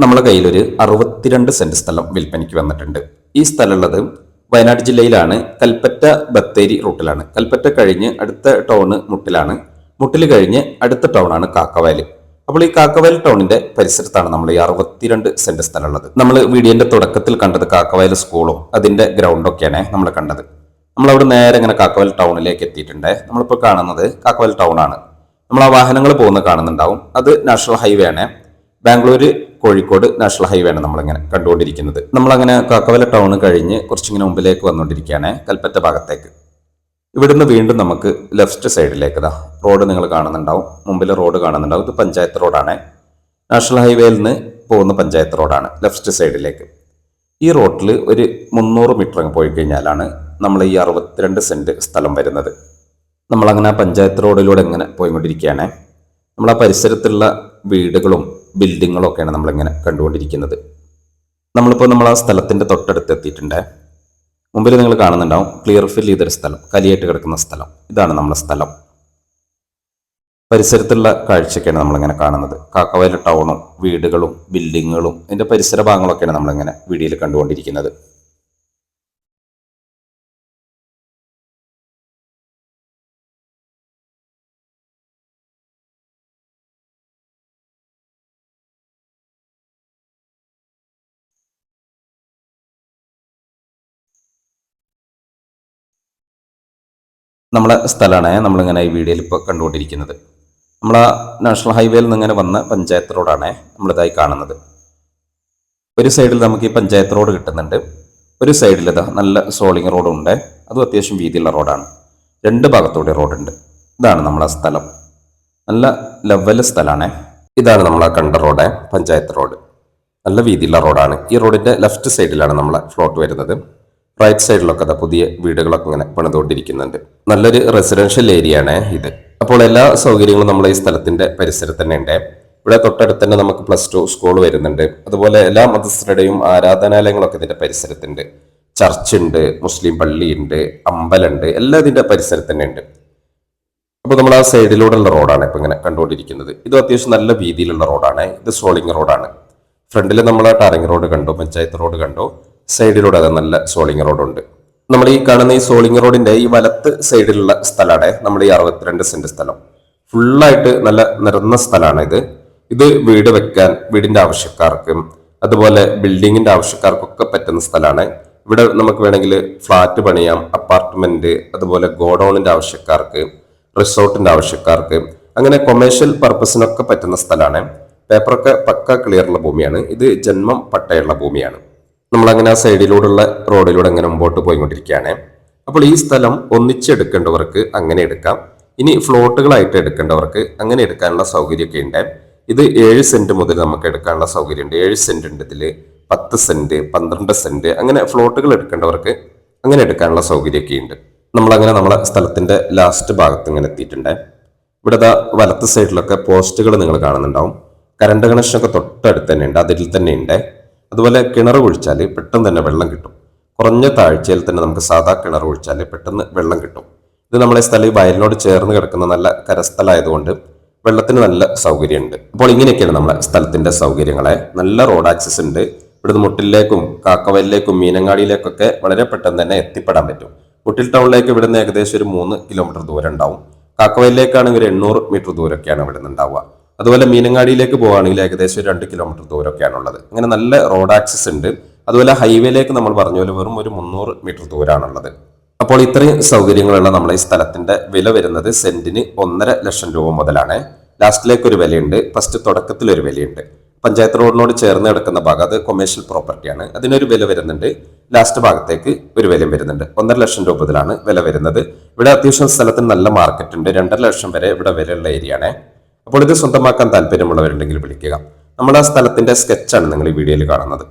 നമ്മളെ കയ്യിലൊരു 62 സെന്റ് സ്ഥലം വിൽപ്പനയ്ക്ക് വന്നിട്ടുണ്ട്. ഈ സ്ഥലമുള്ളത് വയനാട് ജില്ലയിലാണ്. കൽപ്പറ്റ ബത്തേരി റൂട്ടിലാണ്. കൽപ്പറ്റ കഴിഞ്ഞ് അടുത്ത ടൗണ് മുട്ടിലാണ്. മുട്ടിൽ കഴിഞ്ഞ് അടുത്ത ടൗണാണ് കാക്കവയൽ. അപ്പോൾ ഈ കാക്കവയൽ ടൗണിന്റെ പരിസരത്താണ് നമ്മൾ ഈ 62 സെന്റ് സ്ഥലം ഉള്ളത്. നമ്മൾ വീഡിയോന്റെ തുടക്കത്തിൽ കണ്ടത് കാക്കവയൽ സ്കൂളും അതിന്റെ ഗ്രൗണ്ടും ഒക്കെയാണ് നമ്മൾ കണ്ടത്. നമ്മളവിടെ നേരെ ഇങ്ങനെ കാക്കവയൽ ടൗണിലേക്ക് എത്തിയിട്ടുണ്ട്. നമ്മളിപ്പോൾ കാണുന്നത് കാക്കവയൽ ടൗൺ ആണ്. നമ്മൾ ആ വാഹനങ്ങൾ പോകുന്നത് കാണുന്നുണ്ടാവും. അത് നാഷണൽ ഹൈവേ ആണ്. ബാംഗ്ലൂര് കോഴിക്കോട് നാഷണൽ ഹൈവേ ആണ് നമ്മളിങ്ങനെ കണ്ടുകൊണ്ടിരിക്കുന്നത്. നമ്മളങ്ങനെ കാക്കവല ടൗൺ കഴിഞ്ഞ് കുറച്ചിങ്ങനെ മുമ്പിലേക്ക് വന്നുകൊണ്ടിരിക്കുകയാണ്, കൽപ്പറ്റ ഭാഗത്തേക്ക്. ഇവിടുന്ന് വീണ്ടും നമുക്ക് ലെഫ്റ്റ് സൈഡിലേക്ക് റോഡ് നിങ്ങൾ കാണുന്നുണ്ടാവും. മുമ്പിൽ റോഡ് കാണുന്നുണ്ടാവും. ഇത് പഞ്ചായത്ത് റോഡാണ്. നാഷണൽ ഹൈവേയിൽ നിന്ന് പോകുന്ന പഞ്ചായത്ത് റോഡാണ് ലെഫ്റ്റ് സൈഡിലേക്ക്. ഈ റോഡിൽ ഒരു 300 മീറ്റർ അങ്ങ് പോയി കഴിഞ്ഞാലാണ് നമ്മൾ ഈ 62 സെന്റ് സ്ഥലം വരുന്നത്. നമ്മളങ്ങനെ പഞ്ചായത്ത് റോഡിലൂടെ ഇങ്ങനെ പോയിക്കൊണ്ടിരിക്കുകയാണ്. നമ്മൾ ആ പരിസരത്തുള്ള വീടുകളും ബിൽഡിങ്ങുകളും ഒക്കെയാണ് നമ്മളിങ്ങനെ കണ്ടുകൊണ്ടിരിക്കുന്നത്. നമ്മളിപ്പോൾ നമ്മൾ ആ സ്ഥലത്തിൻ്റെ തൊട്ടടുത്ത് എത്തിയിട്ടുണ്ട്. മുമ്പിൽ നിങ്ങൾ കാണുന്നുണ്ടാവും ക്ലിയർ ഫിൽ ചെയ്തൊരു സ്ഥലം, കലിയായിട്ട് കിടക്കുന്ന സ്ഥലം. ഇതാണ് നമ്മളെ സ്ഥലം. പരിസരത്തുള്ള കാഴ്ചയൊക്കെയാണ് നമ്മളിങ്ങനെ കാണുന്നത്. കാക്കവയൽ ടൗണും വീടുകളും ബിൽഡിങ്ങുകളും അതിൻ്റെ പരിസര ഭാഗങ്ങളൊക്കെയാണ് നമ്മളിങ്ങനെ വീഡിയോയിൽ കണ്ടുകൊണ്ടിരിക്കുന്നത്. നമ്മളെ സ്ഥലമാണ് നമ്മളിങ്ങനെ ഈ വീഡിയോയിൽ ഇപ്പോൾ കണ്ടുകൊണ്ടിരിക്കുന്നത്. നമ്മൾ ആ നാഷണൽ ഹൈവേയിൽ നിന്ന് ഇങ്ങനെ വന്ന പഞ്ചായത്ത് റോഡാണ് നമ്മളിതായി കാണുന്നത്. ഒരു സൈഡിൽ നമുക്ക് ഈ പഞ്ചായത്ത് റോഡ് കിട്ടുന്നുണ്ട്, ഒരു സൈഡിൽ ഇതാ നല്ല സോളിങ് റോഡുണ്ട്. അതും അത്യാവശ്യം വീതിയുള്ള റോഡാണ്. രണ്ട് ഭാഗത്തൂടെ റോഡുണ്ട്. ഇതാണ് നമ്മളെ സ്ഥലം. നല്ല ലെവൽ സ്ഥലമാണ്. ഇതാണ് നമ്മളെ കണ്ട റോഡ്, പഞ്ചായത്ത് റോഡ്. നല്ല വീതിയുള്ള റോഡാണ്. ഈ റോഡിൻ്റെ ലെഫ്റ്റ് സൈഡിലാണ് നമ്മളെ ഫ്ലോട്ട് വരുന്നത്. റൈറ്റ് സൈഡിലൊക്കെ അതാ പുതിയ വീടുകളൊക്കെ ഇങ്ങനെ പണിതുകൊണ്ടിരിക്കുന്നുണ്ട്. നല്ലൊരു റെസിഡൻഷ്യൽ ഏരിയ ആണ് ഇത്. അപ്പോൾ എല്ലാ സൗകര്യങ്ങളും നമ്മളെ ഈ സ്ഥലത്തിന്റെ പരിസരത്ത് തന്നെ ഉണ്ട്. ഇവിടെ തൊട്ടടുത്ത് തന്നെ നമുക്ക് +2 സ്കൂൾ വരുന്നുണ്ട്. അതുപോലെ എല്ലാ മതസ്ഥരുടെയും ആരാധനാലയങ്ങളൊക്കെ ഇതിന്റെ പരിസരത്തുണ്ട്. ചർച്ച് ഉണ്ട്, മുസ്ലിം പള്ളിയുണ്ട്, അമ്പലമുണ്ട്, എല്ലാം ഇതിന്റെ പരിസരത്ത് തന്നെ ഉണ്ട്. അപ്പോൾ നമ്മൾ ആ സൈഡിലൂടെയുള്ള റോഡാണ് ഇപ്പൊ ഇങ്ങനെ കണ്ടുകൊണ്ടിരിക്കുന്നത്. ഇത് അത്യാവശ്യം നല്ല വീതിയിലുള്ള റോഡാണ്. ഇത് സോളിങ് റോഡാണ്. ഫ്രണ്ടിൽ നമ്മൾ ടാറിങ് റോഡ് കണ്ടു, പഞ്ചായത്ത് റോഡ് കണ്ടു. സൈഡിലൂടെ അത് നല്ല സോളിങ് റോഡുണ്ട്. നമ്മൾ ഈ കാണുന്ന ഈ സോളിങ് റോഡിന്റെ ഈ വലത്ത് സൈഡിലുള്ള സ്ഥലമാണ് നമ്മൾ ഈ 62 സെന്റ് സ്ഥലം. ഫുള്ളായിട്ട് നല്ല നിറഞ്ഞ സ്ഥലമാണ് ഇത്. ഇത് വീട് വെക്കാൻ, വീടിന്റെ ആവശ്യക്കാർക്കും അതുപോലെ ബിൽഡിങ്ങിന്റെ ആവശ്യക്കാർക്കൊക്കെ പറ്റുന്ന സ്ഥലമാണ്. ഇവിടെ നമുക്ക് വേണമെങ്കിൽ ഫ്ലാറ്റ് പണിയാം, അപ്പാർട്ട്മെന്റ്, അതുപോലെ ഗോഡൌണിന്റെ ആവശ്യക്കാർക്ക്, റിസോർട്ടിന്റെ ആവശ്യക്കാർക്ക്, അങ്ങനെ കൊമേഴ്ഷ്യൽ പർപ്പസിനൊക്കെ പറ്റുന്ന സ്ഥലമാണ്. പേപ്പറൊക്കെ പക്ക ക്ലിയറുള്ള ഭൂമിയാണ്. ഇത് ജന്മം പട്ടയുള്ള ഭൂമിയാണ്. നമ്മളങ്ങനെ ആ സൈഡിലൂടെയുള്ള റോഡിലൂടെ അങ്ങനെ മുമ്പോട്ട് പോയിക്കൊണ്ടിരിക്കുകയാണ്. അപ്പോൾ ഈ സ്ഥലം ഒന്നിച്ചെടുക്കേണ്ടവർക്ക് അങ്ങനെ എടുക്കാം. ഇനി ഫ്ലോട്ടുകളായിട്ട് എടുക്കേണ്ടവർക്ക് അങ്ങനെ എടുക്കാനുള്ള സൗകര്യമൊക്കെ ഉണ്ട്. ഇത് 7 സെന്റ് മുതൽ നമുക്ക് എടുക്കാനുള്ള സൗകര്യമുണ്ട്. 7 സെന്റ് ഉണ്ട് ഇതിൽ, 10 സെന്റ്, 12 സെന്റ്, അങ്ങനെ ഫ്ലോട്ടുകൾ എടുക്കേണ്ടവർക്ക് അങ്ങനെ എടുക്കാനുള്ള സൗകര്യമൊക്കെ ഉണ്ട്. നമ്മളങ്ങനെ നമ്മളെ സ്ഥലത്തിന്റെ ലാസ്റ്റ് ഭാഗത്ത് ഇങ്ങനെ എത്തിയിട്ടുണ്ട്. ഇവിടെ വലത്ത് സൈഡിലൊക്കെ പോസ്റ്റുകൾ നിങ്ങൾ കാണുന്നുണ്ടാവും. കറണ്ട് കണക്ഷനൊക്കെ തൊട്ടടുത്ത് തന്നെ ഉണ്ട്, അതിൽ തന്നെ ഉണ്ട്. അതുപോലെ കിണർ കുഴിച്ചാൽ പെട്ടെന്ന് തന്നെ വെള്ളം കിട്ടും. കുറഞ്ഞ താഴ്ചയിൽ തന്നെ നമുക്ക് സാധാ കിണർ കുഴിച്ചാൽ പെട്ടെന്ന് വെള്ളം കിട്ടും. ഇത് നമ്മളെ സ്ഥലം വയലിനോട് ചേർന്ന് കിടക്കുന്ന നല്ല കരസ്ഥലമായതുകൊണ്ട് വെള്ളത്തിന് നല്ല സൗകര്യമുണ്ട്. അപ്പോൾ ഇങ്ങനെയൊക്കെയാണ് നമ്മളെ സ്ഥലത്തിന്റെ സൗകര്യങ്ങളെ. നല്ല റോഡ് ആക്സസ് ഉണ്ട്. ഇവിടുന്ന് മുട്ടിലേക്കും കാക്കവയലിലേക്കും മീനങ്ങാടിയിലേക്കൊക്കെ വളരെ പെട്ടെന്ന് തന്നെ എത്തിപ്പെടാൻ പറ്റും. മുട്ടിൽ ടൗണിലേക്ക് ഇവിടുന്ന് ഏകദേശം ഒരു 3 കിലോമീറ്റർ ദൂരം ഉണ്ടാവും. കാക്കവയലിലേക്കാണെങ്കിൽ ഒരു 800 മീറ്റർ ദൂരമൊക്കെയാണ് ഇവിടുന്ന് ഉണ്ടാവുക. അതുപോലെ മീനങ്ങാടിയിലേക്ക് പോകുകയാണെങ്കിൽ ഏകദേശം 2 കിലോമീറ്റർ ദൂരമൊക്കെയാണുള്ളത്. അങ്ങനെ നല്ല റോഡ് ആക്സസ് ഉണ്ട്. അതുപോലെ ഹൈവേയിലേക്ക് നമ്മൾ പറഞ്ഞ പോലെ വെറും ഒരു 300 മീറ്റർ ദൂരമാണുള്ളത്. അപ്പോൾ ഇത്രയും സൗകര്യങ്ങളുള്ള നമ്മളെ ഈ സ്ഥലത്തിന്റെ വില വരുന്നത് സെന്റിന് 1.5 ലക്ഷം രൂപ മുതലാണ്. ലാസ്റ്റിലേക്ക് ഒരു വിലയുണ്ട്, ഫസ്റ്റ് തുടക്കത്തിൽ ഒരു വിലയുണ്ട്. പഞ്ചായത്ത് റോഡിനോട് ചേർന്ന് കിടക്കുന്ന ഭാഗം അത് കൊമേഴ്ഷ്യൽ പ്രോപ്പർട്ടിയാണ്. അതിനൊരു വില വരുന്നുണ്ട്. ലാസ്റ്റ് ഭാഗത്തേക്ക് ഒരു വിലയും വരുന്നുണ്ട്. 1.5 ലക്ഷം രൂപ മുതലാണ് വില വരുന്നത്. ഇവിടെ അത്യാവശ്യം സ്ഥലത്തിന് നല്ല മാർക്കറ്റ് ഉണ്ട്. 2.5 ലക്ഷം വരെ ഇവിടെ വിലയുള്ള ഏരിയയാണ്. അപ്പോൾ ഇത് സ്വന്തമാക്കാൻ താല്പര്യമുള്ളവരുണ്ടെങ്കിൽ വിളിക്കുക. നമ്മുടെ ആ സ്ഥലത്തിന്റെ സ്കെച്ചാണ് നിങ്ങൾ ഈ വീഡിയോയിൽ കാണുന്നത്.